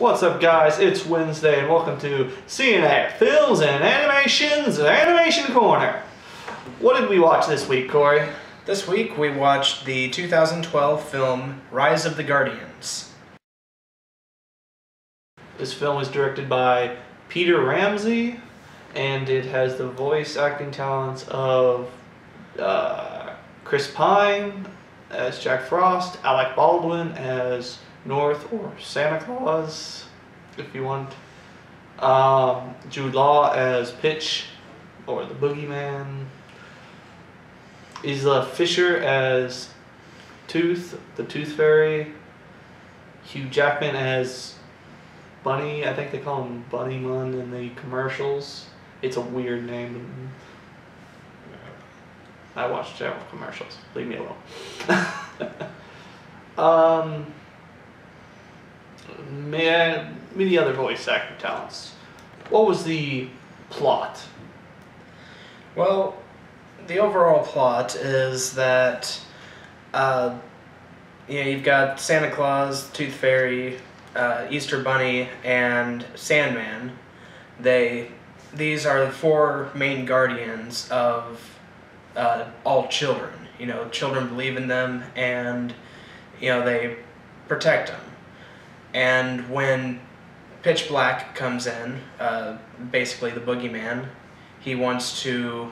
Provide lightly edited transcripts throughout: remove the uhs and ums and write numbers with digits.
What's up, guys? It's Wednesday, and welcome to CNA Films and Animation's Animation Corner. What did we watch this week, Corey? This week we watched the 2012 film Rise of the Guardians. This film is directed by Peter Ramsey, and it has the voice acting talents of Chris Pine as Jack Frost, Alec Baldwin as North or Santa Claus, if you want. Jude Law as Pitch or the Boogeyman. Isla Fisher as Tooth, the Tooth Fairy. Hugh Jackman as Bunny. I think they call him Bunny Mun in the commercials. It's a weird name. I watched several commercials. Leave me alone. Many other voice acting talents. What was the plot? Well, the overall plot is that you've got Santa Claus, Tooth Fairy, Easter Bunny, and Sandman. These are the four main guardians of all children. You know, children believe in them, and they protect them. And when Pitch Black comes in, basically the boogeyman, he wants to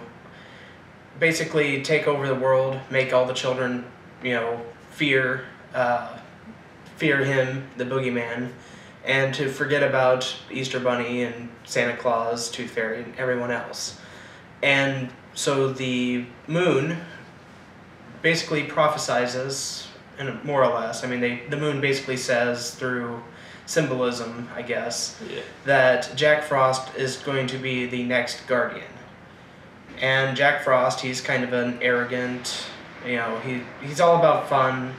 basically take over the world, make all the children, fear him, the boogeyman, and to forget about Easter Bunny and Santa Claus, Tooth Fairy, and everyone else. And so the moon basically prophesizes, and more or less, the moon basically says through symbolism, I guess, that Jack Frost is going to be the next guardian. And Jack Frost, he's kind of an arrogant, he's all about fun.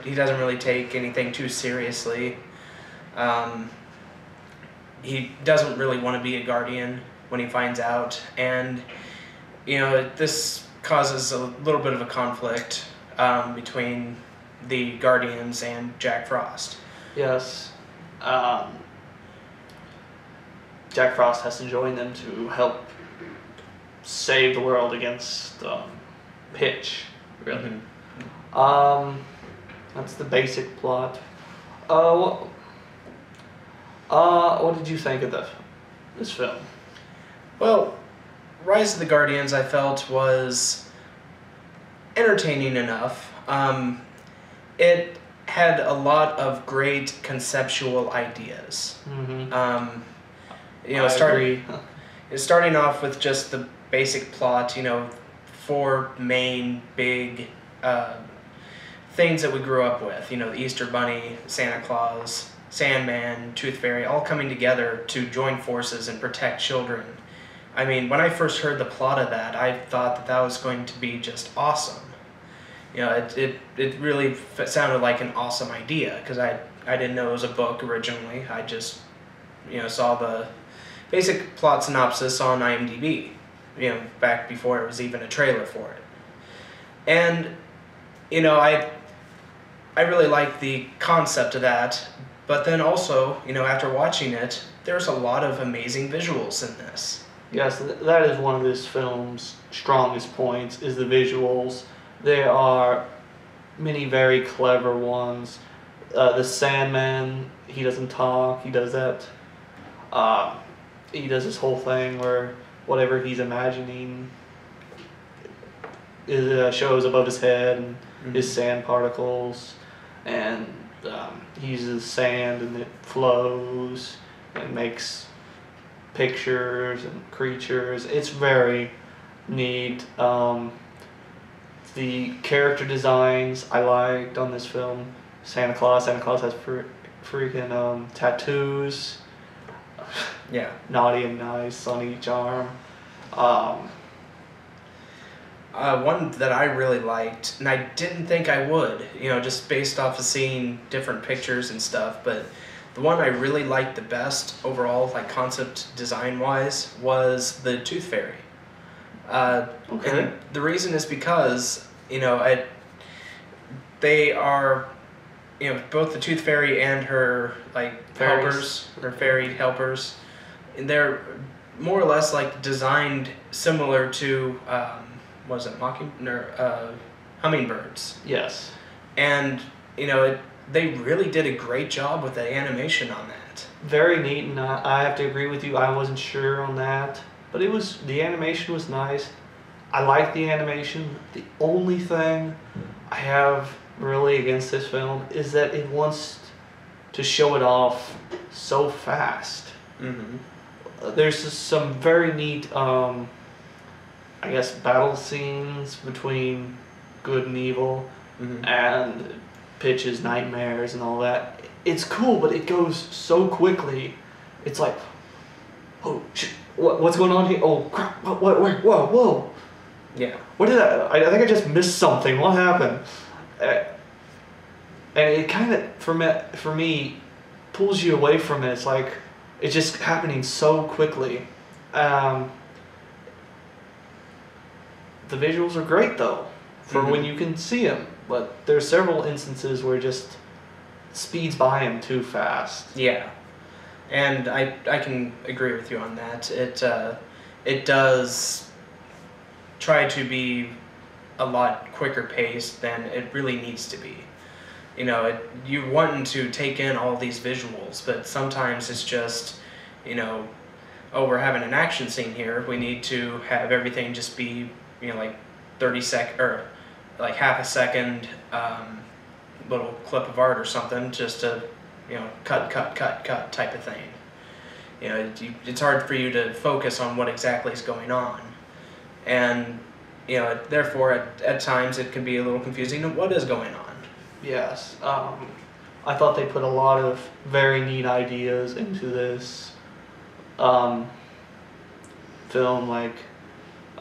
He doesn't really take anything too seriously. He doesn't really want to be a guardian when he finds out, and this causes a little bit of a conflict between the Guardians and Jack Frost. Yes. Jack Frost has to join them to help save the world against Pitch, really. Mm-hmm. That's the basic plot. What did you think of this film? Well, Rise of the Guardians, I felt, was entertaining enough. It had a lot of great conceptual ideas. Mm-hmm. Starting off with just the basic plot, four main big things that we grew up with. The Easter Bunny, Santa Claus, Sandman, Tooth Fairy, all coming together to join forces and protect children. When I first heard the plot of that, I thought that was going to be just awesome. It really sounded like an awesome idea, because I didn't know it was a book originally. I just, saw the basic plot synopsis on IMDb, back before it was even a trailer for it. And, I really liked the concept of that, but then also, after watching it, there's a lot of amazing visuals in this. Yes, that is one of this film's strongest points, is the visuals. There are many very clever ones. The Sandman, he doesn't talk, he does that. He does this whole thing where whatever he's imagining shows above his head, and his sand particles, and he uses sand and it flows and makes pictures and creatures. It's very neat. The character designs I liked on this film. Santa Claus has freaking tattoos. Yeah. Naughty and nice on each arm. One that I really liked, and I didn't think I would, just based off of seeing different pictures and stuff, but the one I really liked the best overall, like concept design-wise, was the Tooth Fairy. Okay. And the reason is because, they are, both the Tooth Fairy and her, helper, helpers or fairy helpers. And they're more or less like designed similar to what is it, hummingbirds. Yes. And they really did a great job with the animation on that. Very neat, and I have to agree with you. I wasn't sure on that, but the animation was nice. I like the animation. The only thing I have really against this film is that it wants to show it off so fast. Mm-hmm. There's just some very neat, I guess, battle scenes between good and evil, Mm-hmm. and Pitch's nightmares and all that. It's cool, but it goes so quickly. It's like, oh, what's going on here? Oh, crap, whoa. Yeah. What did I think I just missed something. What happened? And it kind of, for me, pulls you away from it. It's like, it's just happening so quickly. The visuals are great, though, for Mm-hmm. when you can see them. But there's several instances where it just speeds by him too fast. Yeah, and I can agree with you on that. It does try to be a lot quicker paced than it really needs to be. You're wanting to take in all these visuals, but sometimes it's just, oh, we're having an action scene here. We need to have everything just be, like 30 or like half a second little clip of art or something, just to, cut type of thing. It's hard for you to focus on what exactly is going on. And, therefore, at times it can be a little confusing of what is going on. Yes. I thought they put a lot of very neat ideas into this film, like,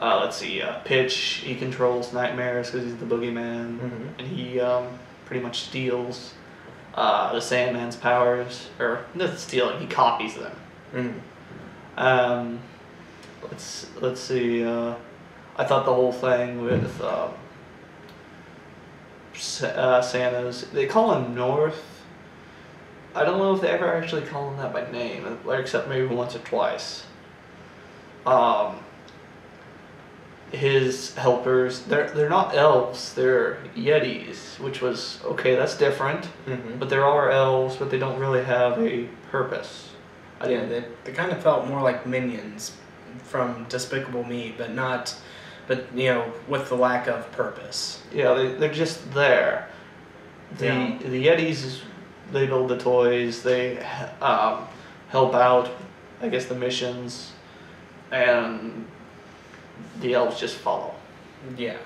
let's see, Pitch, he controls nightmares because he's the boogeyman, Mm-hmm. and he pretty much steals the Sandman's powers, or not stealing, he copies them. Mm-hmm. Let's see, I thought the whole thing with Santa's, they call him North. I don't know if they ever actually call him that by name, except maybe once or twice. His helpers, they're not elves, they're Yetis, which was, okay, that's different. Mm-hmm. But there are elves, but they don't really have a purpose. They kind of felt more like minions from Despicable Me, but with the lack of purpose. Yeah, they're just there. The Yetis, they build the toys, they help out, I guess, the missions, and the elves just follow. Yeah.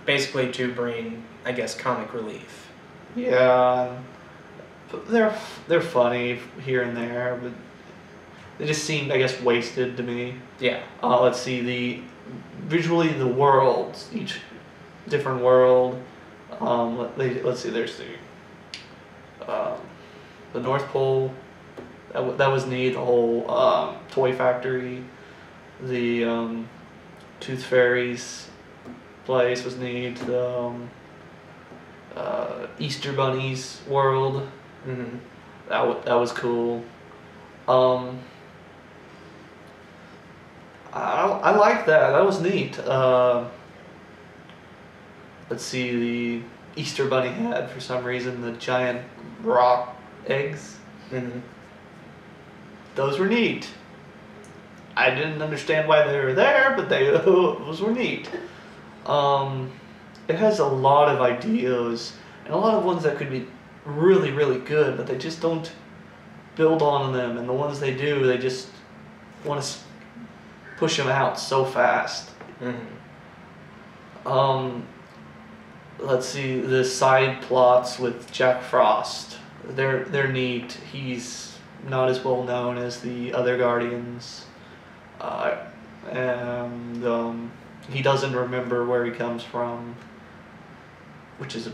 Basically to bring, I guess, comic relief. Yeah, but they're funny here and there, but they just seemed, I guess, wasted to me. Yeah. Let's see, visually the worlds, each different world. Let's see, there's the North Pole. That was neat. The whole toy factory, the Tooth Fairy's place was neat. The Easter Bunny's world. Mm-hmm. That was cool. I like that. That was neat. Let's see, the Easter Bunny had, for some reason, the giant rock eggs. Mm-hmm. Those were neat. I didn't understand why they were there, but those were neat. It has a lot of ideas, and a lot of ones that could be really, really good, but they just don't build on them, and the ones they do, they just want to push them out so fast. Mm-hmm. Let's see, the side plots with Jack Frost. They're neat. He's not as well known as the other Guardians, and he doesn't remember where he comes from, which is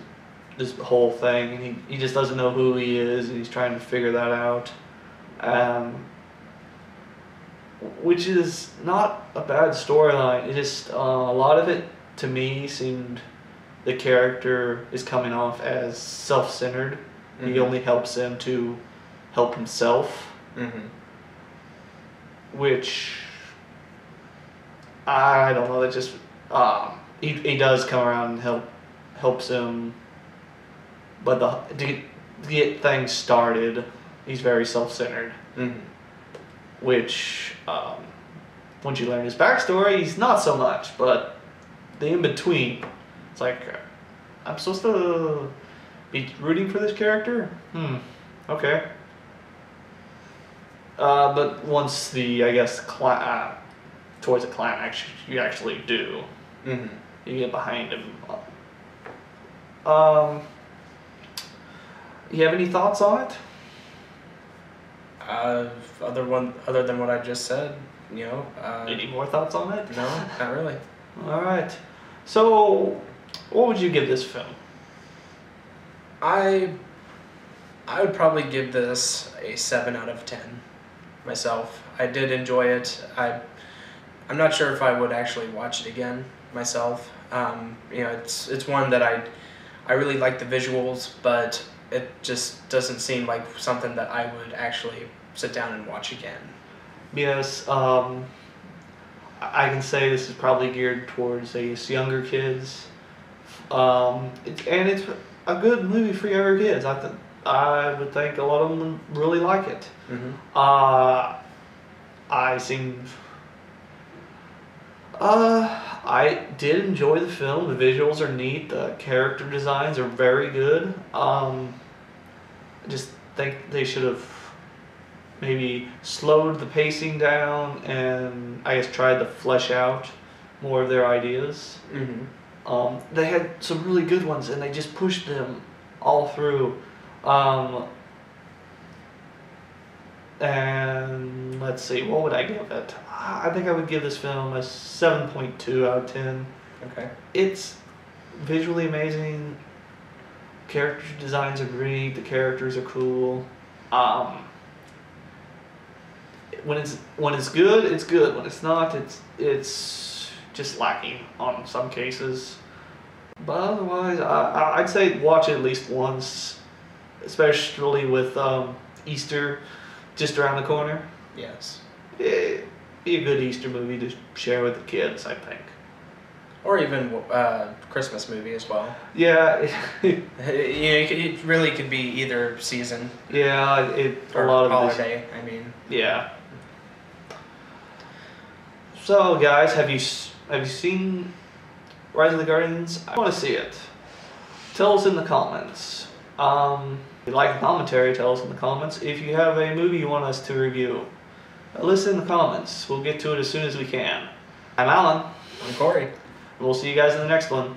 this whole thing. And he just doesn't know who he is, and he's trying to figure that out. Which is not a bad storyline. It just a lot of it to me seemed the character is coming off as self-centered. Mm-hmm. He only helps him to help himself, Mm-hmm. which I don't know. That just he does come around and helps him, but to get things started, he's very self-centered. Mm-hmm. Which once you learn his backstory, he's not so much. But the in between, it's like I'm supposed to be rooting for this character. Okay. But once I guess towards the climax, you actually do. Mm-hmm. You get behind him. You have any thoughts on it? Other than what I just said, Any more thoughts on it? No, not really. All right. So, what would you give this film? I would probably give this a 7 out of 10 myself. I did enjoy it. I'm not sure if I would actually watch it again myself. It's one that I really like the visuals, but it just doesn't seem like something that I would actually sit down and watch again. Yes, I can say this is probably geared towards younger kids. It's a good movie for younger kids. I would think a lot of them really like it. Mm-hmm. I did enjoy the film. The visuals are neat. The character designs are very good. I just think they should have maybe slowed the pacing down and I guess tried to flesh out more of their ideas. Mm-hmm. They had some really good ones and they just pushed them all through. And let's see, what would I give it? I think I would give this film a 7.2 out of 10. Okay. It's visually amazing. Character designs are great. The characters are cool. When it's good, it's good. When it's not, it's just lacking on some cases. But otherwise, I'd say watch it at least once, especially with Easter just around the corner. Yes. It'd be a good Easter movie to share with the kids, I think. Or even Christmas movie as well. Yeah. It really could be either season. Yeah, Or a lot of holiday. Yeah. So, guys, have you seen Rise of the Guardians? I want to see it. Tell us in the comments. If you like the commentary, tell us in the comments. If you have a movie you want us to review, list it in the comments. We'll get to it as soon as we can. I'm Alan. I'm Corey. We'll see you guys in the next one.